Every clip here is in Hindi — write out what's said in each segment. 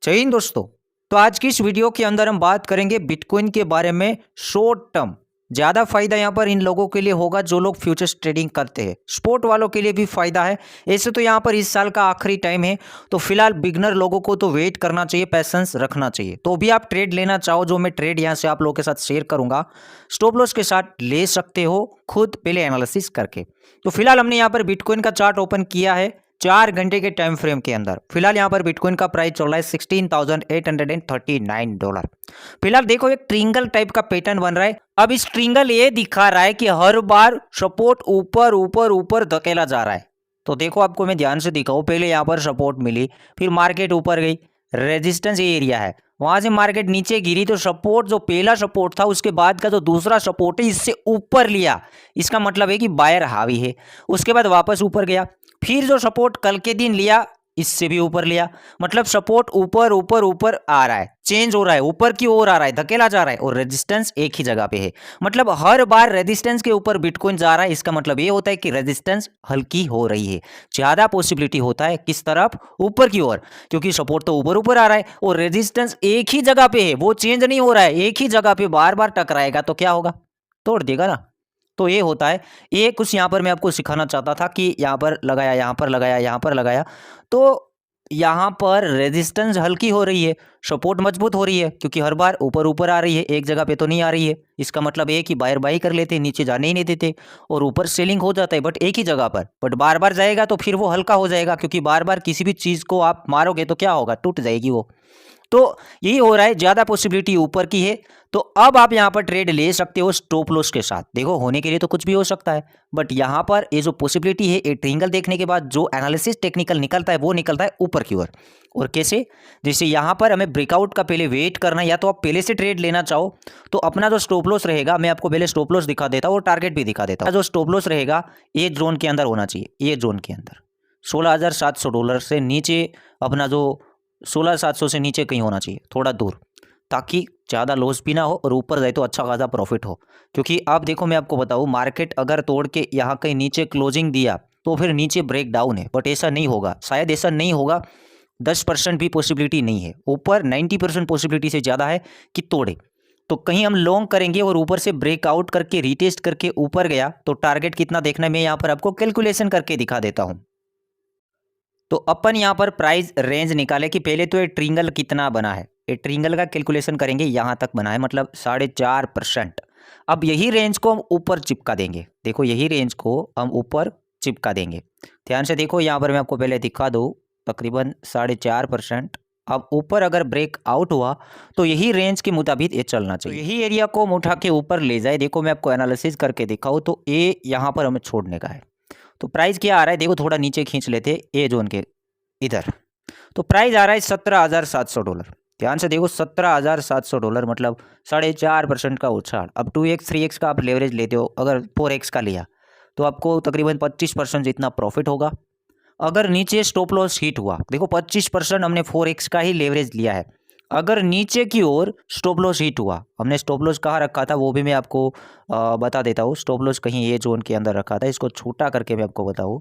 जय हिंद दोस्तों। तो आज की इस वीडियो के अंदर हम बात करेंगे बिटकॉइन के बारे में। शॉर्ट टर्म ज़्यादा फायदा यहाँ पर इन लोगों के लिए होगा जो लोग फ्यूचर्स ट्रेडिंग करते हैं। स्पोर्ट वालों के लिए भी फायदा है। ऐसे तो यहाँ पर इस साल का आखिरी टाइम है, तो फिलहाल बिगनर लोगों को तो वेट करना चाहिए, पैसेंस रखना चाहिए। तो भी आप ट्रेड लेना चाहो, जो मैं ट्रेड यहाँ से आप लोगों के साथ शेयर करूंगा, स्टॉप लॉस के साथ ले सकते हो खुद पहले एनालिसिस करके। तो फिलहाल हमने यहाँ पर बिटकॉइन का चार्ट ओपन किया है 4 घंटे के टाइम फ्रेम के अंदर। फिलहाल यहाँ पर बिटकॉइन का प्राइस चल रहा है $16,839। फिलहाल देखो एक ट्रिंगल टाइप का पैटर्न बन रहा है। अब इस ट्रिंगल ये दिखा रहा है कि हर बार सपोर्ट ऊपर ऊपर ऊपर धकेला जा रहा है। तो देखो आपको मैं ध्यान से दिखाऊं, पहले यहाँ पर सपोर्ट मिली, फिर मार्केट ऊपर गई, रेजिस्टेंस ये एरिया है, वहां से मार्केट नीचे गिरी, तो सपोर्ट जो पहला सपोर्ट था उसके बाद का जो दूसरा सपोर्ट है इससे ऊपर लिया, इसका मतलब है कि बायर हावी है। उसके बाद वापस ऊपर गया, फिर जो सपोर्ट कल के दिन लिया इससे भी ऊपर लिया, मतलब सपोर्ट ऊपर ऊपर ऊपर आ रहा है, चेंज हो रहा है, ऊपर की ओर आ रहा है, धकेला जा रहा है, और रेजिस्टेंस एक ही जगह पे है। मतलब हर बार रेजिस्टेंस के ऊपर बिटकॉइन जा रहा है, इसका मतलब ये होता है कि रेजिस्टेंस हल्की हो रही है। ज्यादा पॉसिबिलिटी होता है किस तरफ, ऊपर की ओर, क्योंकि सपोर्ट तो ऊपर ऊपर आ रहा है और रेजिस्टेंस एक ही जगह पे है, वो चेंज नहीं हो रहा है, एक ही जगह पे बार बार टकराएगा तो क्या होगा, तोड़ देगा ना। तो ये होता है, ये कुछ यहाँ पर मैं आपको सिखाना चाहता था कि यहाँ पर लगाया, यहाँ पर लगाया, यहाँ पर लगाया, तो यहाँ पर रेजिस्टेंस हल्की हो रही है, सपोर्ट मजबूत हो रही है, क्योंकि हर बार ऊपर ऊपर आ रही है, एक जगह पे तो नहीं आ रही है। इसका मतलब ये कि बायर बाई कर लेते, नीचे जाने ही नहीं देते, और ऊपर सेलिंग हो जाता है बट एक ही जगह पर। बट बार बार जाएगा तो फिर वो हल्का हो जाएगा, क्योंकि बार बार किसी भी चीज़ को आप मारोगे तो क्या होगा, टूट जाएगी वो। तो यही हो रहा है, ज्यादा पॉसिबिलिटी ऊपर की है। तो अब आप यहां पर ट्रेड ले सकते हो स्टॉप लॉस के साथ। देखो होने के लिए तो कुछ भी हो सकता है, बट यहां पर ये जो पॉसिबिलिटी है, ये ट्रिंगल देखने के बाद जो एनालिसिस टेक्निकल निकलता है वो निकलता है ऊपर की ओर। और कैसे, जैसे यहां पर हमें ब्रेकआउट का पहले वेट करना है, या तो आप पहले से ट्रेड लेना चाहो तो अपना जो स्टॉप लॉस रहेगा, मैं आपको पहले स्टॉप लॉस दिखा देता हूं और टारगेट भी दिखा देता हूं। जो स्टॉप लॉस रहेगा ये जोन के अंदर होना चाहिए, ये जोन के अंदर $16,700 से नीचे, अपना जो 16,700 से नीचे कहीं होना चाहिए, थोड़ा दूर, ताकि ज़्यादा लॉस भी ना हो और ऊपर जाए तो अच्छा खासा प्रॉफिट हो। क्योंकि आप देखो, मैं आपको बताऊँ, मार्केट अगर तोड़ के यहाँ कहीं नीचे क्लोजिंग दिया तो फिर नीचे ब्रेक डाउन है, बट ऐसा नहीं होगा, शायद ऐसा नहीं होगा। 10% भी पॉसिबिलिटी नहीं है, ऊपर 90% पॉसिबिलिटी से ज़्यादा है कि तोड़े। तो कहीं हम लॉन्ग करेंगे और ऊपर से ब्रेकआउट करके रिटेस्ट करके ऊपर गया तो टारगेट कितना देखना है, मैं यहाँ पर आपको कैलकुलेशन करके दिखा देता हूँ। तो अपन यहाँ पर प्राइस रेंज निकाले कि पहले तो ये ट्रिंगल कितना बना है, ये ट्रिंगल का कैलकुलेशन करेंगे, यहाँ तक बना है, मतलब 4.5%। अब यही रेंज को हम ऊपर चिपका देंगे, देखो यही रेंज को हम ऊपर चिपका देंगे। ध्यान से देखो, यहाँ पर मैं आपको पहले दिखा दूँ, तकरीबन 4.5%। अब ऊपर अगर ब्रेक आउट हुआ तो यही रेंज के मुताबिक ये चलना चाहिए, तो यही एरिया को हम उठा के ऊपर ले जाए। देखो मैं आपको एनालिसिस करके दिखाऊँ तो ये यहाँ पर हमें छोड़ने का है। तो प्राइस क्या आ रहा है, देखो थोड़ा नीचे खींच लेते ए जोन के इधर, तो प्राइस आ रहा है $17,700। ध्यान से देखो, $17,700, मतलब 4.5% का उछाल। अब 2x 3x का आप लेवरेज लेते हो, अगर 4x का लिया तो आपको तकरीबन 25% जितना प्रॉफिट होगा। अगर नीचे स्टॉप लॉस हिट हुआ, देखो 25% हमने 4x का ही लेवरेज लिया है, अगर नीचे की ओर स्टॉप लॉस हिट हुआ, हमने स्टॉप लॉस कहाँ रखा था वो भी मैं आपको बता देता हूँ। स्टॉप लॉस कहीं ये जोन के अंदर रखा था, इसको छोटा करके मैं आपको बताऊँ।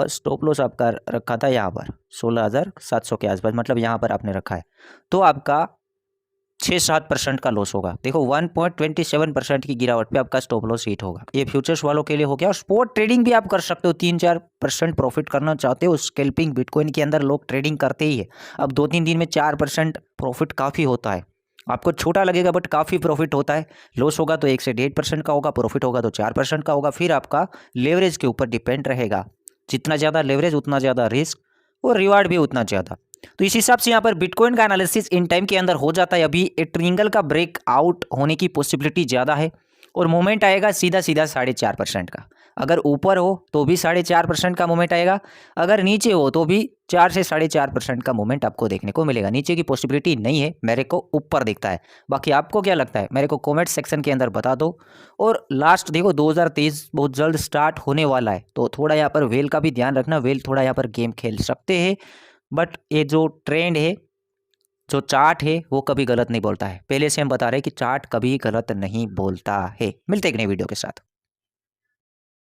स्टॉप लॉस आपका रखा था यहाँ पर 16,700 के आसपास, मतलब यहाँ पर आपने रखा है, तो आपका 6-7% का लॉस होगा। देखो 1.27% की गिरावट पे आपका स्टॉप लॉस हिट होगा। ये फ्यूचर्स वालों के लिए हो गया। और स्पॉट ट्रेडिंग भी आप कर सकते हो, 3-4% प्रॉफिट करना चाहते हो, स्कैल्पिंग बिटकॉइन के अंदर लोग ट्रेडिंग करते ही है। अब 2-3 दिन में 4% प्रॉफिट काफ़ी होता है, आपको छोटा लगेगा बट काफ़ी प्रॉफिट होता है। लॉस होगा तो 1 से 1.5% का होगा, प्रॉफिट होगा तो 4% का होगा। फिर आपका लेवरेज के ऊपर डिपेंड रहेगा, जितना ज़्यादा लेवरेज उतना ज़्यादा रिस्क, और रिवार्ड भी उतना ज़्यादा। तो इस हिसाब से यहाँ पर बिटकॉइन का एनालिसिस इन टाइम के अंदर हो जाता है। अभी एक ट्रिंगल का ब्रेक आउट होने की पॉसिबिलिटी ज़्यादा है, और मोमेंट आएगा सीधा सीधा 4.5% का। अगर ऊपर हो तो भी 4.5% का मोमेंट आएगा, अगर नीचे हो तो भी 4 से 4.5% का मोमेंट आपको देखने को मिलेगा। नीचे की पॉसिबिलिटी नहीं है, मेरे को ऊपर दिखता है। बाकी आपको क्या लगता है मेरे को कमेंट सेक्शन के अंदर बता दो। और लास्ट देखो, 2023 बहुत जल्द स्टार्ट होने वाला है, तो थोड़ा यहाँ पर वेल का भी ध्यान रखना। वेल थोड़ा यहाँ पर गेम खेल सकते हैं, बट ये जो ट्रेंड है, जो चार्ट है, वो कभी गलत नहीं बोलता है। पहले से हम बता रहे हैं कि चार्ट कभी गलत नहीं बोलता है। मिलते हैं एक नई वीडियो के साथ।